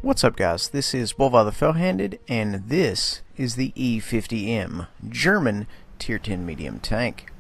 What's up, guys? This is WoT the Fell-Handed, and this is the E50M German Tier 10 medium tank.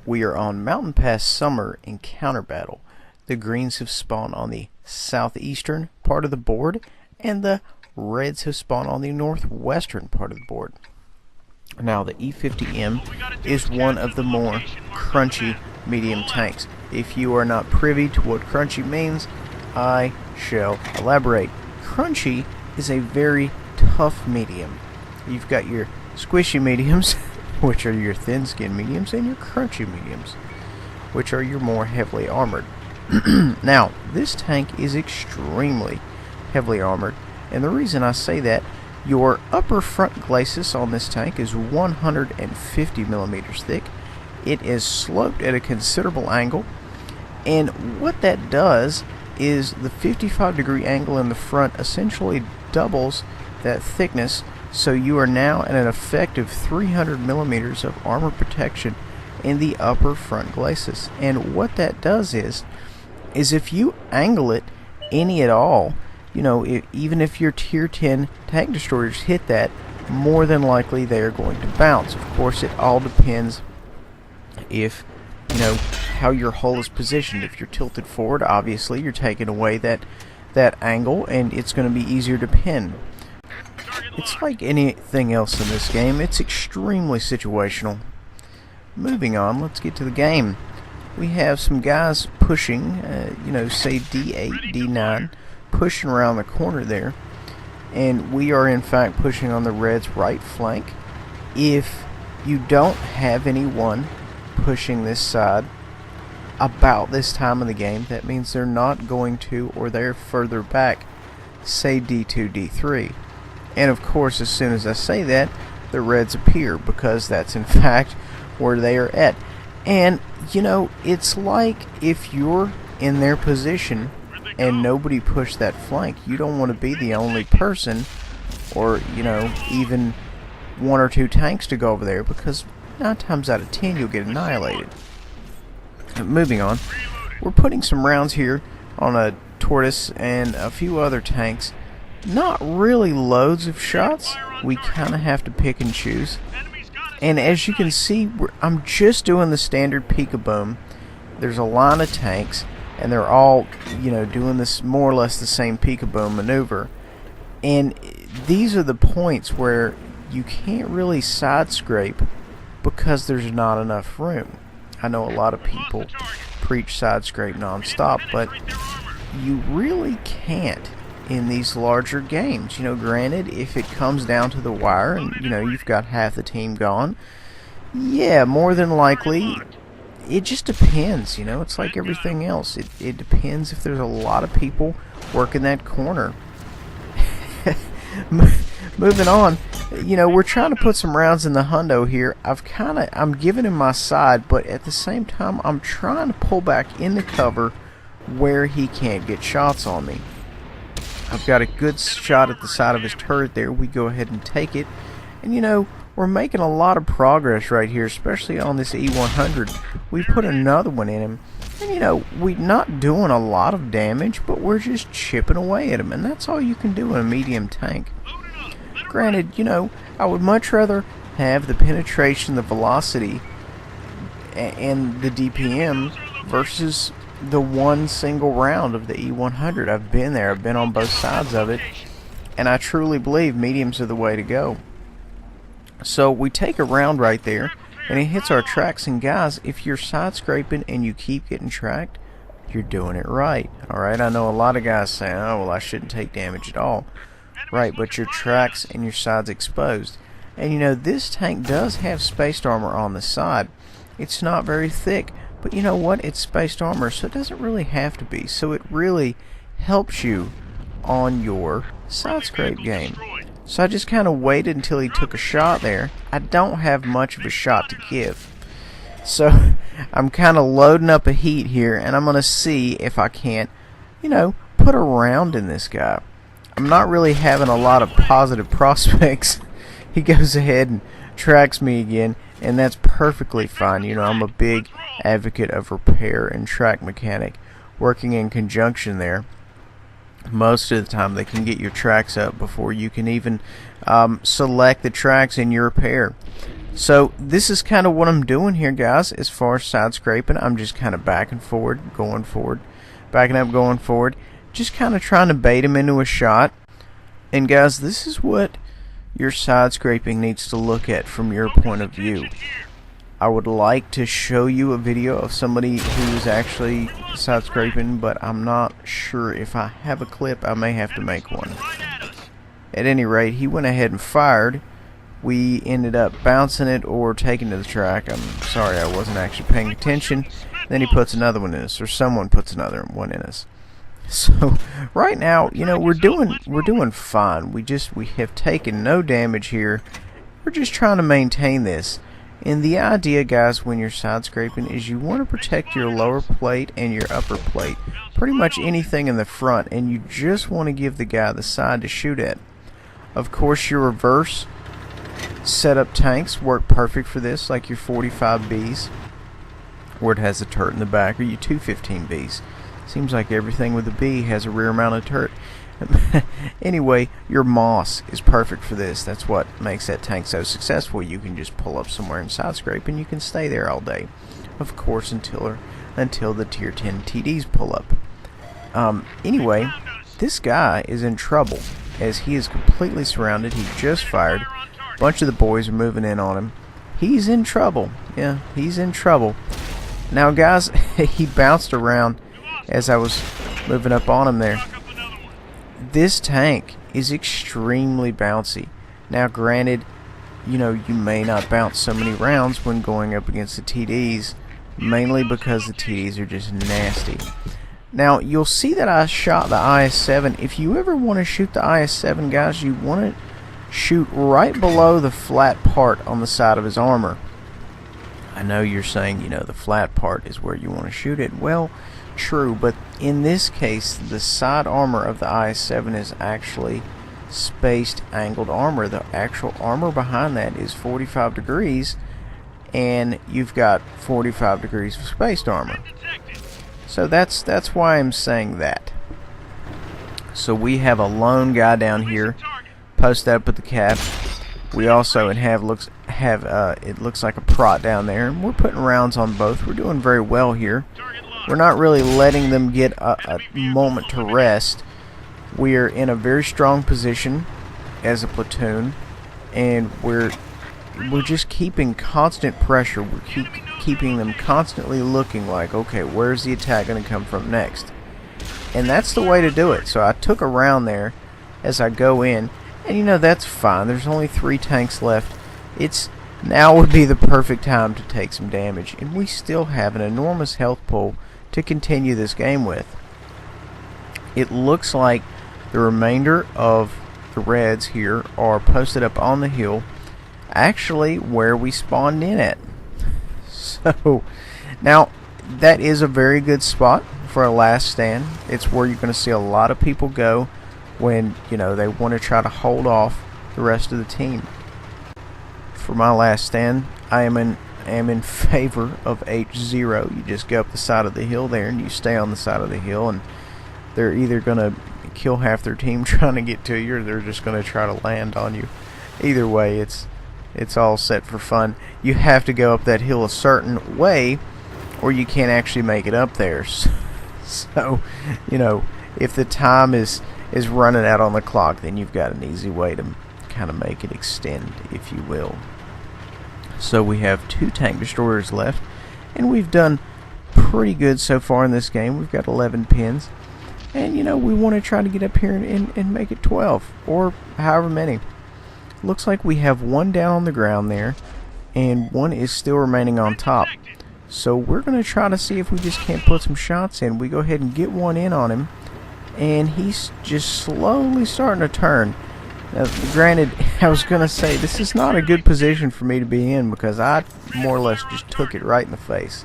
We are on Mountain Pass Summer Encounter Battle. The greens have spawned on the southeastern part of the board, and the reds have spawned on the northwestern part of the board. Now, the E50M is one of the more crunchy medium tanks. If you are not privy to what crunchy means, I shall elaborate. Crunchy is a very tough medium. You've got your squishy mediums, which are your thin skin mediums, and your crunchy mediums, which are your more heavily armored. Now, this tank is extremely heavily armored, and the reason I say that, your upper front glacis on this tank is 150 millimeters thick. It is sloped at a considerable angle, and what that does is the 55-degree angle in the front essentially doubles that thickness, so you are now at an effective 300 millimeters of armor protection in the upper front glacis. And what that does is if you angle it any at all, you know, even if your tier 10 tank destroyers hit that, more than likely they are going to bounce. Of course, it all depends if, you know, how your hull is positioned. If you're tilted forward, obviously you're taking away that angle, and it's going to be easier to pin. It's like anything else in this game. It's extremely situational. Moving on, let's get to the game. We have some guys pushing, you know, say D8, D9, pushing around the corner there, and we are in fact pushing on the red's right flank. If you don't have anyone pushing this side about this time of the game, that means they're not going to, or they're further back, say D2, D3. And of course, as soon as I say that, the reds appear, because that's in fact where they are at. And you know, it's like if you're in their position and nobody pushed that flank, you don't want to be the only person, or you know, even one or two tanks to go over there, because 9 times out of 10 you'll get annihilated. Moving on, we're putting some rounds here on a tortoise and a few other tanks. Not really loads of shots. We kind of have to pick and choose. And as you can see, I'm just doing the standard peek-a-boom. There's a line of tanks, and they're all, you know, doing this more or less the same peek-a-boom maneuver. And these are the points where you can't really side scrape because there's not enough room. I know a lot of people preach side scrape non-stop, but you really can't in these larger games. You know, granted, if it comes down to the wire and, you know, you've got half the team gone, yeah, more than likely, it just depends, you know, it's like everything else. It depends if there's a lot of people working that corner. Moving on, you know, we're trying to put some rounds in the hundo here. I'm giving him my side, but at the same time, I'm trying to pull back into cover where he can't get shots on me. I've got a good shot at the side of his turret there. We go ahead and take it. And you know, we're making a lot of progress right here, especially on this E100. We put another one in him. And you know, we're not doing a lot of damage, but we're just chipping away at him. And that's all you can do in a medium tank. Granted, you know, I would much rather have the penetration, the velocity, and the DPM versus the one single round of the E100. I've been there. I've been on both sides of it, and I truly believe mediums are the way to go. So we take a round right there, and it hits our tracks. And guys, if you're side scraping and you keep getting tracked, you're doing it right. Alright, I know a lot of guys say, oh, well, I shouldn't take damage at all. Right, but your tracks and your sides exposed. And you know, this tank does have spaced armor on the side. It's not very thick, but you know what? It's spaced armor, so it doesn't really have to be. So it really helps you on your side scrape game. So I just kind of waited until he took a shot there. I don't have much of a shot to give. So I'm kind of loading up a heat here, and I'm going to see if I can't, you know, put a round in this guy. I'm not really having a lot of positive prospects. He goes ahead and tracks me again, and that's perfectly fine. You know, I'm a big advocate of repair and track mechanic working in conjunction there. most of the time they can get your tracks up before you can even select the tracks in your repair. So this is kind of what I'm doing here, guys. As far as side scraping, I'm just kind of backing forward, going forward, backing up, going forward, just kind of trying to bait him into a shot. And guys, this is what your side scraping needs to look at from your point of view. I would like to show you a video of somebody who's actually side scraping, but I'm not sure if I have a clip. I may have to make one. At any rate, he went ahead and fired. We ended up bouncing it or taking to the track. I'm sorry, I wasn't actually paying attention. Then he puts another one in us, or someone puts another one in us. So right now, you know, we're doing fine. We have taken no damage here. We're just trying to maintain this. And the idea, guys, when you're side scraping is you want to protect your lower plate and your upper plate, pretty much anything in the front, and you just want to give the guy the side to shoot at. Of course, your reverse setup tanks work perfect for this, like your 45Bs, where it has a turret in the back, or your 215Bs. Seems like everything with a B has a rear-mounted turret. Anyway, your Moss is perfect for this. That's what makes that tank so successful. You can just pull up somewhere and side scrape, and you can stay there all day. Of course, until the Tier 10 TDs pull up. Anyway, this guy is in trouble, as he is completely surrounded. He just fired. A bunch of the boys are moving in on him. He's in trouble. Yeah, he's in trouble. Now, guys, he bounced around as I was moving up on him there. This tank is extremely bouncy. Now, granted, you know, you may not bounce so many rounds when going up against the TDs, mainly because the TDs are just nasty. Now, you'll see that I shot the IS-7. If you ever want to shoot the IS-7, guys, you want to shoot right below the flat part on the side of his armor. I know you're saying, you know, the flat part is where you want to shoot it. Well, true, but in this case, the side armor of the IS-7 is actually spaced angled armor. The actual armor behind that is 45 degrees, and you've got 45 degrees of spaced armor. So that's why I'm saying that. So we have a lone guy down here, posted up at the cap. We also it looks like a prot down there, and we're putting rounds on both. We're doing very well here. We're not really letting them get a moment to rest. We're in a very strong position as a platoon, and we're just keeping constant pressure. We're keeping them constantly looking like, okay, where's the attack going to come from next? And that's the way to do it. So I took a round there as I go in, and you know, that's fine. There's only 3 tanks left. Now would be the perfect time to take some damage, and we still have an enormous health pool to continue this game with. It looks like the remainder of the Reds here are posted up on the hill, actually where we spawned in at. So now that is a very good spot for a last stand. It's where you're going to see a lot of people go when, you know, they want to try to hold off the rest of the team. For my last stand, I am in favor of H0. You just go up the side of the hill there, and you stay on the side of the hill, and they're either going to kill half their team trying to get to you, or they're just going to try to land on you. Either way, it's all set for fun. You have to go up that hill a certain way, or you can't actually make it up there. So, you know, if the time is running out on the clock, then you've got an easy way to kind of make it extend, if you will. So we have 2 tank destroyers left, and we've done pretty good so far in this game. We've got 11 pins, and you know, we want to try to get up here and make it 12, or however many. Looks like we have 1 down on the ground there, and 1 is still remaining on top. So we're going to try to see if we just can't put some shots in. We go ahead and get 1 in on him, and he's just slowly starting to turn. Now, granted, I was going to say, this is not a good position for me to be in, because I more or less just took it right in the face.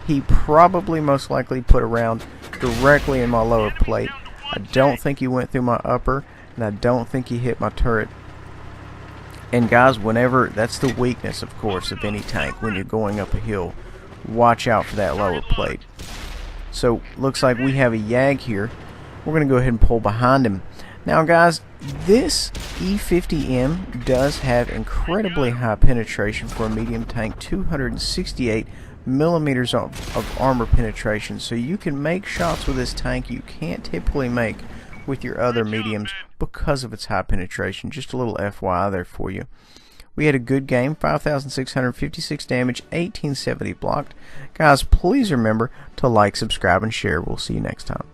He probably most likely put a round directly in my lower plate. I don't think he went through my upper, and I don't think he hit my turret. And guys, that's the weakness, of course, of any tank when you're going up a hill. Watch out for that lower plate. So, looks like we have a Yag here. We're going to go ahead and pull behind him. Now guys, this E50M does have incredibly high penetration for a medium tank, 268 millimeters of armor penetration, so you can make shots with this tank you can't typically make with your other mediums because of its high penetration. Just a little FYI there for you. We had a good game, 5,656 damage, 1870 blocked. Guys, please remember to like, subscribe, and share. We'll see you next time.